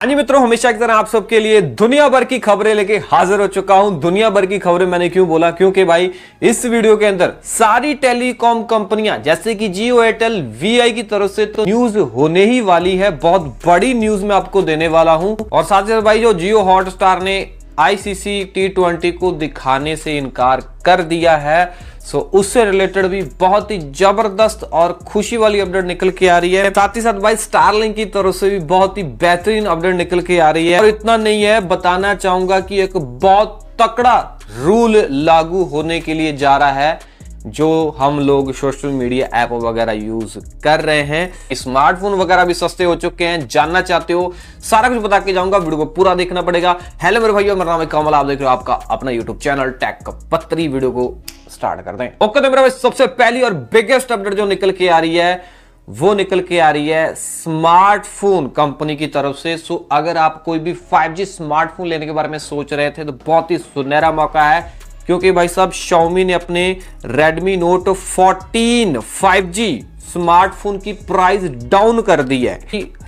हाँ जी मित्रों, हमेशा की तरह आप सबके लिए दुनिया भर की खबरें लेके हाजिर हो चुका हूं। दुनिया भर की खबरें मैंने क्यों बोला, क्योंकि भाई इस वीडियो के अंदर सारी टेलीकॉम कंपनियां जैसे कि जियो, एयरटेल, वीआई की तरफ से तो न्यूज होने ही वाली है। बहुत बड़ी न्यूज मैं आपको देने वाला हूं। और साथ ही साथ भाई जो जियो हॉटस्टार ने आईसीसी T20 को दिखाने से इनकार कर दिया है, सो उससे रिलेटेड भी बहुत ही जबरदस्त और खुशी वाली अपडेट निकल के आ रही है। साथ ही साथ भाई स्टारलिंक की तरफ से भी बहुत ही बेहतरीन अपडेट निकल के आ रही है। और इतना नहीं है, बताना चाहूंगा कि एक बहुत तकड़ा रूल लागू होने के लिए जा रहा है जो हम लोग सोशल मीडिया ऐप वगैरह यूज कर रहे हैं। स्मार्टफोन वगैरह भी सस्ते हो चुके हैं। जानना चाहते हो, सारा कुछ बता के जाऊंगा, वीडियो को पूरा देखना पड़ेगा। हेलो मेरे भाइयों, मेरा नाम है कमल, आप देख रहे हो आपका अपना यूट्यूब चैनल टेक का पत्री। वीडियो को स्टार्ट करते हैं। ओके तो मेरा भाई सबसे पहली और बिगेस्ट अपडेट जो निकल के आ रही है वो निकल के आ रही है स्मार्टफोन कंपनी की तरफ से। सो अगर आप कोई भी 5G स्मार्टफोन लेने के बारे में सोच रहे थे तो बहुत ही सुनहरा मौका है, क्योंकि भाई साहब Xiaomi ने अपने Redmi Note 14 5G स्मार्टफोन की प्राइस डाउन कर दी है।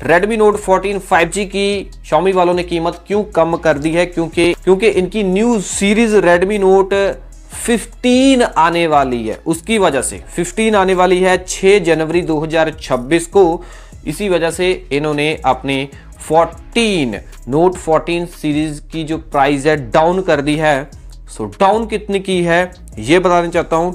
Redmi Note 14 5G की Xiaomi वालों ने कीमत क्यों कम कर दी है, क्योंकि इनकी न्यू सीरीज Redmi Note 15 आने वाली है। उसकी वजह से 15 आने वाली है 6 जनवरी 2026 को। इसी वजह से इन्होंने अपने Note 14 सीरीज की जो प्राइस है डाउन कर दी है। सो डाउन कितनी की है ये बताना चाहता हूं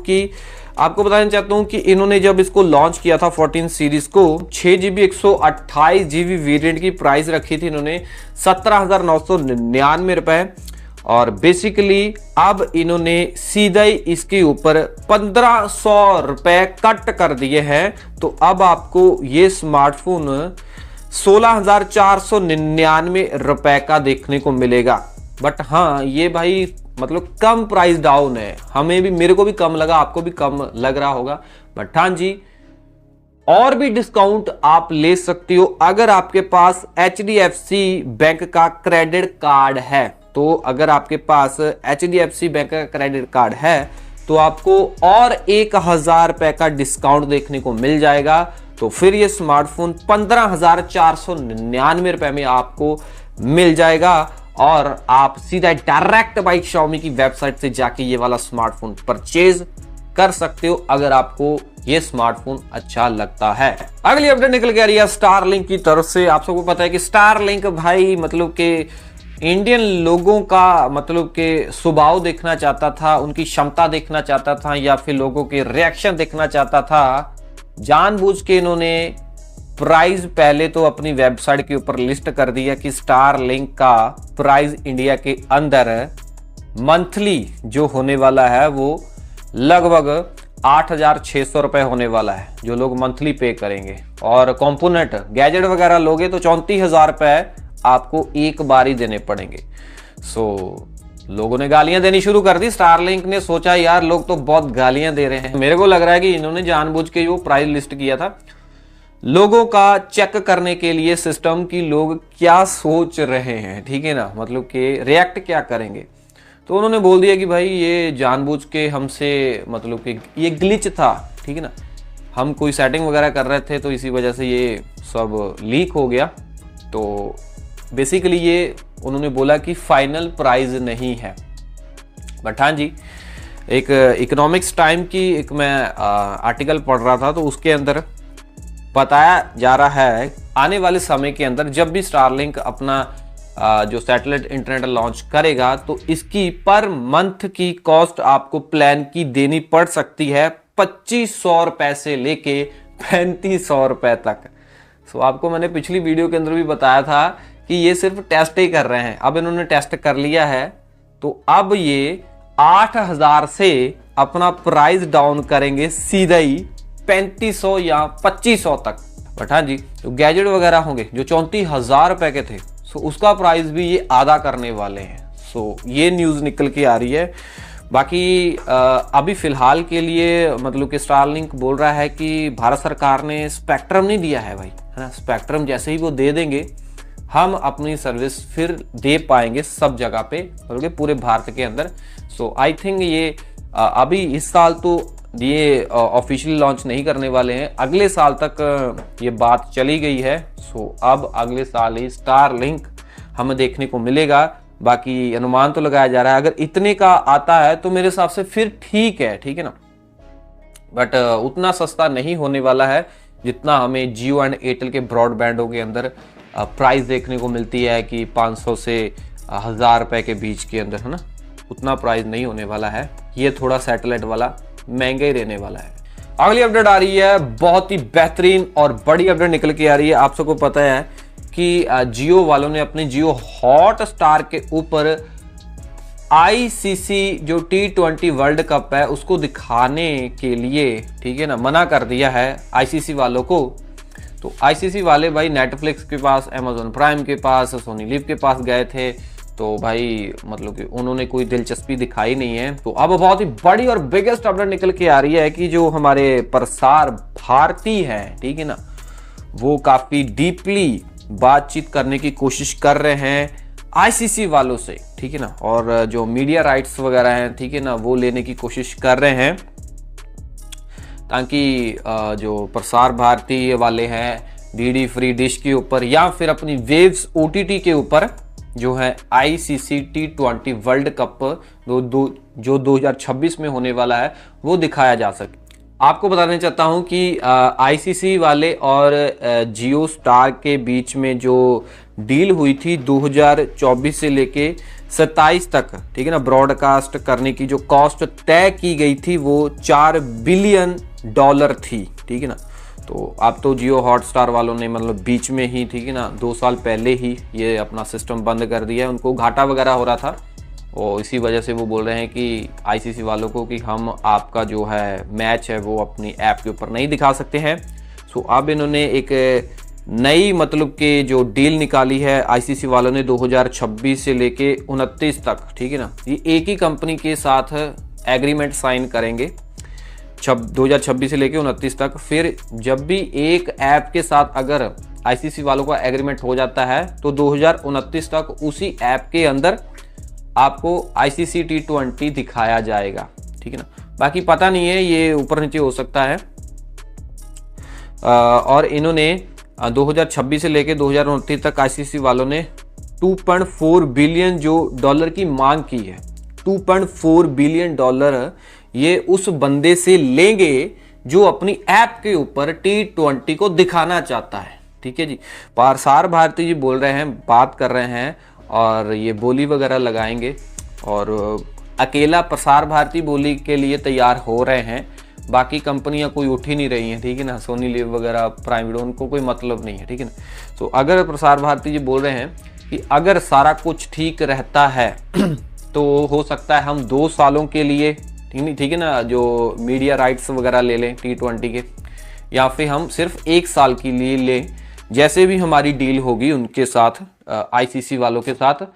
कि इन्होंने जब इसको लॉन्च किया था 14 सीरीज को, 6GB 128GB वेरिएंट की प्राइस रखी थी इन्होंने 17,999 रुपए। और बेसिकली अब इन्होंने सीधा ही इसके ऊपर 1,500 रुपए कट कर दिए हैं। तो अब आपको ये स्मार्टफोन 16,499 रुपए का देखने को मिलेगा। बट हाँ, ये भाई मतलब कम प्राइस डाउन है। मेरे को भी कम लगा, आपको भी कम लग रहा होगा। बट हाँ जी, और भी डिस्काउंट आप ले सकती हो अगर आपके पास HDFC बैंक का क्रेडिट कार्ड है। तो अगर आपके पास HDFC बैंक का क्रेडिट कार्ड है तो आपको और 1,000 रुपए का डिस्काउंट देखने को मिल जाएगा। तो फिर ये स्मार्टफोन 15,499 रुपए में आपको मिल जाएगा और आप सीधा डायरेक्ट भाई Xiaomi की वेबसाइट से जाके ये वाला स्मार्टफोन परचेज कर सकते हो अगर आपको ये स्मार्टफोन अच्छा लगता है। अगली अपडेट निकल के आ रही है स्टारलिंक की तरफ से। आप सबको पता है कि स्टारलिंक भाई मतलब के इंडियन लोगों का मतलब के स्वभाव देखना चाहता था, उनकी क्षमता देखना चाहता था, या फिर लोगों के रिएक्शन देखना चाहता था। जानबूझ के इन्होंने प्राइस पहले तो अपनी वेबसाइट के ऊपर लिस्ट कर दिया कि स्टारलिंक का प्राइस इंडिया के अंदर मंथली जो होने वाला है वो लगभग 8,600 रुपए होने वाला है, जो लोग मंथली पे करेंगे। और कंपोनेंट गैजेट वगैरह लोगे तो 34,000 रुपए आपको एक बार ही देने पड़ेंगे। सो लोगों ने गालियां देनी शुरू कर दी। स्टारलिंक ने सोचा यार लोग तो बहुत गालियां दे रहे हैं। मेरे को लग रहा है कि इन्होंने जानबूझ के जो प्राइस लिस्ट किया था लोगों का चेक करने के लिए सिस्टम की लोग क्या सोच रहे हैं, ठीक है ना, मतलब कि रिएक्ट क्या करेंगे। तो उन्होंने बोल दिया कि भाई ये जानबूझ के हमसे मतलब कि ये ग्लिच था, ठीक है ना, हम कोई सेटिंग वगैरह कर रहे थे तो इसी वजह से ये सब लीक हो गया। तो बेसिकली ये उन्होंने बोला कि फाइनल प्राइस नहीं है। बट हाँ जी, एक इकोनॉमिक्स टाइम की एक मैं आर्टिकल पढ़ रहा था तो उसके अंदर बताया जा रहा है आने वाले समय के अंदर जब भी स्टारलिंक अपना जो सैटेलाइट इंटरनेट लॉन्च करेगा तो इसकी पर मंथ की कॉस्ट आपको प्लान की देनी पड़ सकती है 2,500 रुपए से लेके 3,500 रुपए तक। सो आपको मैंने पिछली वीडियो के अंदर भी बताया था कि ये सिर्फ टेस्ट ही कर रहे हैं। अब इन्होंने टेस्ट कर लिया है तो अब ये 8,000 से अपना प्राइस डाउन करेंगे सीधा ही 3,500 या 2,500 तक। बट हाँ जी, तो गैजेट वगैरह होंगे जो 34,000 रुपए के थे, सो उसका प्राइस भी ये आधा करने वाले हैं। सो ये न्यूज निकल के आ रही है। बाकी अभी फिलहाल के लिए मतलब कि स्टारलिंक बोल रहा है कि भारत सरकार ने स्पेक्ट्रम नहीं दिया है भाई, है ना। स्पेक्ट्रम जैसे ही वो दे देंगे हम अपनी सर्विस फिर दे पाएंगे सब जगह पे, मतलब पूरे भारत के अंदर। सो आई थिंक ये अभी इस साल तो ये ऑफिशियल लॉन्च नहीं करने वाले हैं, अगले साल तक ये बात चली गई है। सो अब अगले साल ही स्टारलिंक हमें देखने को मिलेगा। बाकी अनुमान तो लगाया जा रहा है, अगर इतने का आता है तो मेरे हिसाब से फिर ठीक है ना, बट उतना सस्ता नहीं होने वाला है जितना हमें जियो एंड एयरटेल के ब्रॉडबैंडों के अंदर प्राइस देखने को मिलती है कि 500 से 1000 रुपए के बीच के अंदर, है ना। उतना प्राइस नहीं होने वाला है, ये थोड़ा सैटेलाइट वाला महंगा ही रहने वाला है। अगली अपडेट आ रही है, बहुत ही बेहतरीन और बड़ी अपडेट निकल के आ रही है। आप सबको पता है कि जियो वालों ने अपने जियो हॉटस्टार के ऊपर आईसीसी जो T20 वर्ल्ड कप है उसको दिखाने के लिए, ठीक है ना, मना कर दिया है आईसीसी वालों को। तो आईसीसी वाले भाई नेटफ्लिक्स के पास, अमेजॉन प्राइम के पास, सोनी लिव के पास गए थे, तो भाई मतलब कि उन्होंने कोई दिलचस्पी दिखाई नहीं है। तो अब बहुत ही बड़ी और बिगेस्ट अपडेट निकल के आ रही है कि जो हमारे प्रसार भारती है, ठीक है ना, वो काफी डीपली बातचीत करने की कोशिश कर रहे हैं आईसीसी वालों से, ठीक है ना, और जो मीडिया राइट्स वगैरह हैं, ठीक है ना, वो लेने की कोशिश कर रहे हैं ताकि जो प्रसार भारती वाले हैं डीडी फ्री डिश के ऊपर या फिर अपनी वेव्स ओटीटी के ऊपर जो है आईसीसी T20 वर्ल्ड कप जो 2026 में होने वाला है वो दिखाया जा सके। आपको बताना चाहता हूं कि आईसीसी वाले और जियो स्टार के बीच में जो डील हुई थी 2024 से लेके 27 तक, ठीक है ना, ब्रॉडकास्ट करने की जो कॉस्ट तय की गई थी वो $4 बिलियन थी, ठीक है ना। तो अब तो जियो हॉटस्टार वालों ने मतलब बीच में ही, ठीक है ना, 2 साल पहले ही ये अपना सिस्टम बंद कर दिया है। उनको घाटा वगैरह हो रहा था और इसी वजह से वो बोल रहे हैं कि आईसीसी वालों को कि हम आपका जो है मैच है वो अपनी ऐप के ऊपर नहीं दिखा सकते हैं। सो अब इन्होंने एक नई मतलब के जो डील निकाली है आईसीसी वालों ने 2026 से लेके 29 तक, ठीक है ना, ये एक ही कंपनी के साथ एग्रीमेंट साइन करेंगे 2026 से लेके 29 तक। फिर जब भी एक ऐप के साथ अगर आईसीसी वालों का एग्रीमेंट हो जाता है तो 2029 तक उसी ऐप के अंदर आपको आईसीसी T20 दिखाया जाएगा, ठीक है ना। बाकी पता नहीं है, ये ऊपर नीचे हो सकता है। और इन्होंने 2026 से लेके 2029 तक आईसीसी वालों ने $2.4 बिलियन जो डॉलर की मांग की है। $2.4 बिलियन ये उस बंदे से लेंगे जो अपनी ऐप के ऊपर T20 को दिखाना चाहता है, ठीक है जी। प्रसार भारती जी बोल रहे हैं, बात कर रहे हैं और ये बोली वगैरह लगाएंगे और अकेला प्रसार भारती बोली के लिए तैयार हो रहे हैं। बाकी कंपनियां कोई उठ ही नहीं रही हैं, ठीक है ना, सोनी लिव वगैरह, प्राइम वीडियो, उनको कोई मतलब नहीं है, ठीक है ना। तो अगर प्रसार भारती जी बोल रहे हैं कि अगर सारा कुछ ठीक रहता है तो हो सकता है हम 2 सालों के लिए, ठीक है ना, जो मीडिया राइट्स वगैरह ले लें T20 के, या फिर हम सिर्फ 1 साल के लिए लें, जैसे भी हमारी डील होगी उनके साथ, आईसीसी वालों के साथ।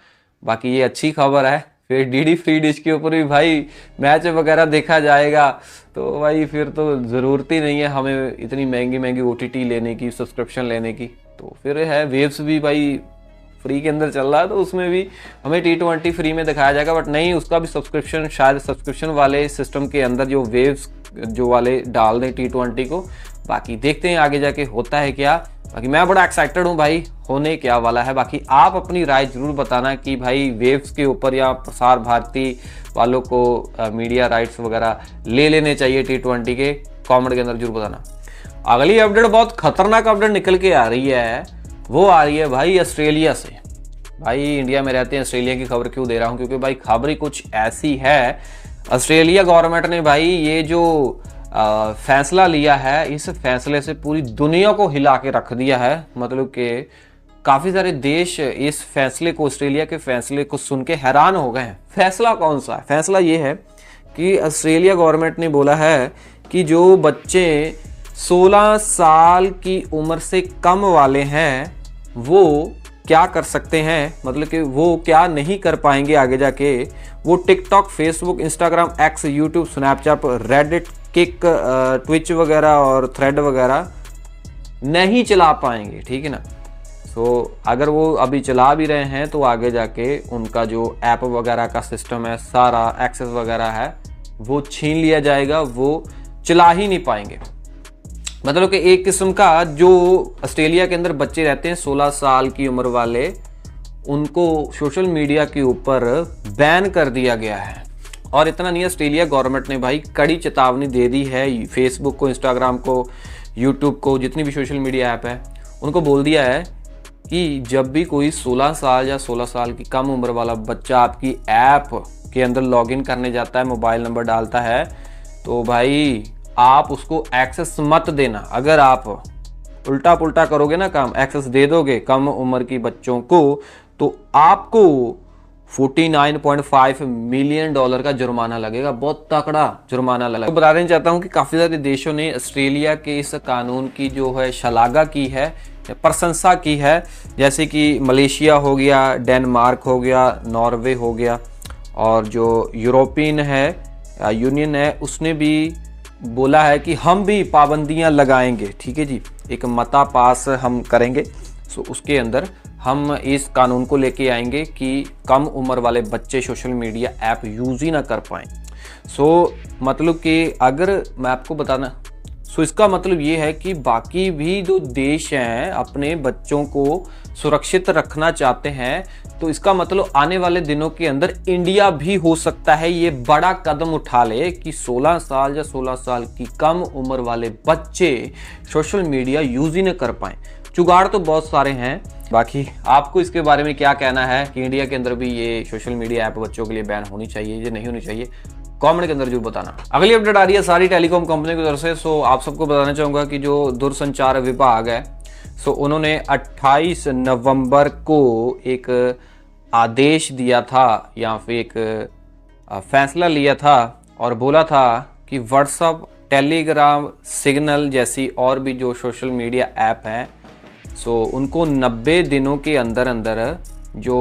बाकी ये अच्छी खबर है, फिर डीडी फ्री डिश के ऊपर भी भाई मैच वगैरह देखा जाएगा, तो भाई फिर तो ज़रूरत ही नहीं है हमें इतनी महंगी महंगी ओटीटी लेने की, सब्सक्रिप्शन लेने की। तो फिर है वेव्स भी भाई फ्री के अंदर चल रहा है, तो उसमें भी हमें T20 फ्री में दिखाया जाएगा, बट नहीं, उसका भी सब्सक्रिप्शन शायद सब्सक्रिप्शन वाले सिस्टम के अंदर जो वेव्स जो वाले डाल दें T20 को। बाकी देखते हैं आगे जाके होता है क्या। बाकी मैं बड़ा एक्साइटेड हूँ भाई, होने क्या वाला है। बाकी आप अपनी राय जरूर बताना कि भाई वेव्स के ऊपर या प्रसार भारती वालों को मीडिया राइट्स वगैरह ले लेने चाहिए T20 के, कमेंट के अंदर जरूर बताना। अगली अपडेट बहुत खतरनाक अपडेट निकल के आ रही है, वो आ रही है भाई ऑस्ट्रेलिया से। भाई इंडिया में रहते हैं, ऑस्ट्रेलिया की खबर क्यों दे रहा हूँ, क्योंकि भाई खबर ही कुछ ऐसी है। ऑस्ट्रेलिया गवर्नमेंट ने भाई ये जो फैसला लिया है, इस फैसले से पूरी दुनिया को हिला के रख दिया है। मतलब कि काफ़ी सारे देश इस फैसले को, ऑस्ट्रेलिया के फैसले को सुन के हैरान हो गए हैं। फैसला कौन सा है? फैसला ये है कि ऑस्ट्रेलिया गवर्नमेंट ने बोला है कि जो बच्चे 16 साल की उम्र से कम वाले हैं वो क्या कर सकते हैं, मतलब कि वो क्या नहीं कर पाएंगे आगे जाके, वो TikTok, Facebook, Instagram, x, YouTube, Snapchat, Reddit, kick, Twitch वगैरह और थ्रेड वगैरह नहीं चला पाएंगे, ठीक है ना। सो अगर वो अभी चला भी रहे हैं तो आगे जाके उनका जो ऐप वगैरह का सिस्टम है, सारा एक्सेस वगैरह है, वो छीन लिया जाएगा। वो चला ही नहीं पाएंगे। मतलब कि एक किस्म का जो ऑस्ट्रेलिया के अंदर बच्चे रहते हैं 16 साल की उम्र वाले, उनको सोशल मीडिया के ऊपर बैन कर दिया गया है। और इतना नहीं, ऑस्ट्रेलिया गवर्नमेंट ने भाई कड़ी चेतावनी दे दी है फेसबुक को, इंस्टाग्राम को, यूट्यूब को, जितनी भी सोशल मीडिया ऐप है उनको बोल दिया है कि जब भी कोई 16 साल या 16 साल की कम उम्र वाला बच्चा आपकी ऐप के अंदर लॉगिन करने जाता है, मोबाइल नंबर डालता है, तो भाई आप उसको एक्सेस मत देना। अगर आप उल्टा पुल्टा करोगे ना काम, एक्सेस दे दोगे कम उम्र की बच्चों को, तो आपको $49.5 मिलियन का जुर्माना लगेगा। बहुत तगड़ा जुर्माना लगेगा। तो बताना चाहता हूं कि काफी सारे देशों ने ऑस्ट्रेलिया के इस कानून की जो है शलाघा की है, प्रशंसा की है, जैसे कि मलेशिया हो गया, डेनमार्क हो गया, नॉर्वे हो गया, और जो यूरोपियन है यूनियन है उसने भी बोला है कि हम भी पाबंदियां लगाएंगे। ठीक है जी, एक मता पास हम करेंगे, सो उसके अंदर हम इस कानून को लेके आएंगे कि कम उम्र वाले बच्चे सोशल मीडिया ऐप यूज़ ही ना कर पाएँ। सो मतलब कि अगर मैं आपको बताना, सो इसका मतलब ये है कि बाकी भी जो देश हैं अपने बच्चों को सुरक्षित रखना चाहते हैं, तो इसका मतलब आने वाले दिनों के अंदर इंडिया भी हो सकता है ये बड़ा कदम उठा ले कि 16 साल या 16 साल की कम उम्र वाले बच्चे सोशल मीडिया यूज़ ही न कर पाएँ। जुगाड़ तो बहुत सारे हैं, बाकी आपको इसके बारे में क्या कहना है कि इंडिया के अंदर भी ये सोशल मीडिया ऐप बच्चों के लिए बैन होनी चाहिए या नहीं होनी चाहिए, कमेंट के अंदर जरूर बताना। अगली अपडेट आ रही है सारी टेलीकॉम कंपनी की तरफ से। सो आप सबको बताना चाहूँगा कि जो दूरसंचार विभाग है, सो उन्होंने 28 नवंबर को एक आदेश दिया था या फिर एक फैसला लिया था और बोला था कि व्हाट्सएप, टेलीग्राम, सिग्नल जैसी और भी जो सोशल मीडिया ऐप हैं, सो उनको 90 दिनों के अंदर अंदर जो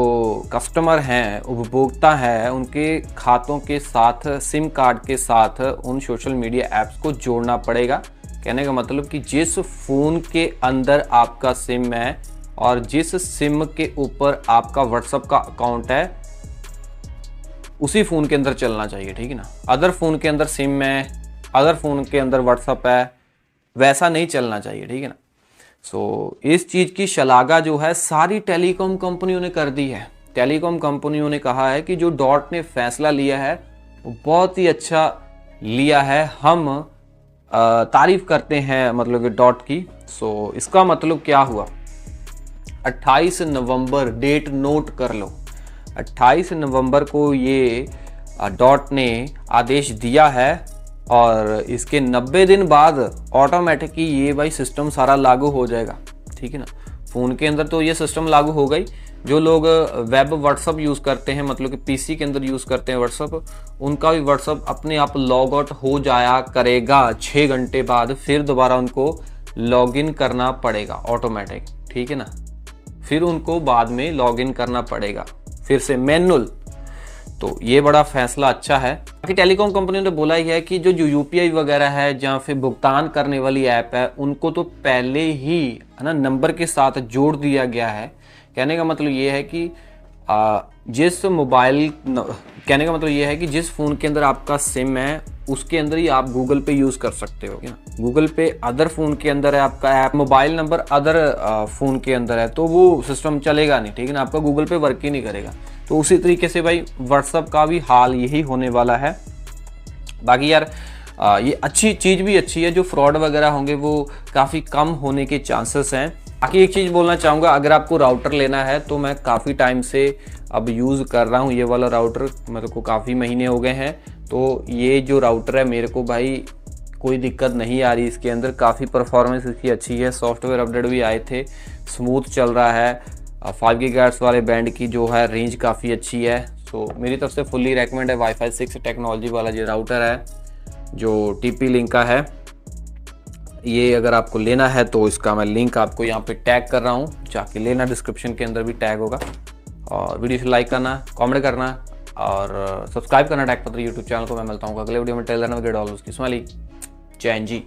कस्टमर हैं, उपभोक्ता हैं, उनके खातों के साथ, सिम कार्ड के साथ उन सोशल मीडिया ऐप्स को जोड़ना पड़ेगा। कहने का मतलब कि जिस फ़ोन के अंदर आपका सिम है और जिस सिम के ऊपर आपका व्हाट्सएप का अकाउंट है, उसी फ़ोन के अंदर चलना चाहिए। ठीक है ना, अदर फ़ोन के अंदर सिम है, अदर फ़ोन के अंदर व्हाट्सएप है, वैसा नहीं चलना चाहिए। ठीक है ना। सो इस चीज़ की शलाघा जो है सारी टेलीकॉम कंपनियों ने कर दी है। टेलीकॉम कंपनियों ने कहा है कि जो डॉट ने फैसला लिया है वो बहुत ही अच्छा लिया है, हम तारीफ करते हैं मतलब कि डॉट की। सो इसका मतलब क्या हुआ, 28 नवंबर, डेट नोट कर लो, 28 नवंबर को ये डॉट ने आदेश दिया है और इसके 90 दिन बाद ऑटोमेटिक ही ये भाई सिस्टम सारा लागू हो जाएगा। ठीक है ना, फ़ोन के अंदर तो ये सिस्टम लागू हो गई। जो लोग वेब व्हाट्सअप यूज़ करते हैं, मतलब कि पीसी के अंदर यूज़ करते हैं व्हाट्सअप, उनका भी व्हाट्सअप अपने आप लॉग आउट हो जाया करेगा 6 घंटे बाद, फिर दोबारा उनको लॉगिन करना पड़ेगा ऑटोमेटिक। ठीक है ना, फिर उनको बाद में लॉगिन करना पड़ेगा फिर से मैनुअल। तो ये बड़ा फैसला अच्छा है। बाकी टेलीकॉम कंपनी ने बोला ही है कि जो यूपीआई वगैरह है, जहाँ फिर भुगतान करने वाली ऐप है, उनको तो पहले ही है ना नंबर के साथ जोड़ दिया गया है। कहने का मतलब ये है कि जिस मोबाइल, कहने का मतलब ये है कि जिस फ़ोन के अंदर आपका सिम है उसके अंदर ही आप गूगल पे यूज़ कर सकते हो ना। गूगल पे अदर फ़ोन के अंदर है आपका app, mobile number other phone के अंदर है, तो वो सिस्टम चलेगा नहीं। ठीक है ना, आपका गूगल पे वर्क ही नहीं करेगा। तो उसी तरीके से भाई व्हाट्सएप का भी हाल यही होने वाला है। बाकी यार ये अच्छी चीज़ भी अच्छी है, जो फ्रॉड वगैरह होंगे वो काफ़ी कम होने के चांसेस हैं। बाकी एक चीज़ बोलना चाहूँगा, अगर आपको राउटर लेना है तो मैं काफ़ी टाइम से अब यूज़ कर रहा हूँ ये वाला राउटर, मेरे को काफ़ी महीने हो गए हैं। तो ये जो राउटर है मेरे को भाई कोई दिक्कत नहीं आ रही इसके अंदर, काफ़ी परफॉर्मेंस इसकी अच्छी है, सॉफ्टवेयर अपडेट भी आए थे, स्मूथ चल रहा है। 5 गीगाहर्ट्ज़ वाले बैंड की जो है रेंज काफ़ी अच्छी है। तो मेरी तरफ से फुल्ली रेकमेंड है। वाईफाई 6 टेक्नोलॉजी वाला जो राउटर है, जो TP लिंक का है, ये अगर आपको लेना है तो इसका मैं लिंक आपको यहाँ पे टैग कर रहा हूँ, जाके लेना, डिस्क्रिप्शन के अंदर भी टैग होगा। और वीडियो से लाइक करना, कमेंट करना और सब्सक्राइब करना टेक पत्री यूट्यूब चैनल को। मैं मिलता हूँ अगले वीडियो में। टेलर उसकी स्माइली जैन जी।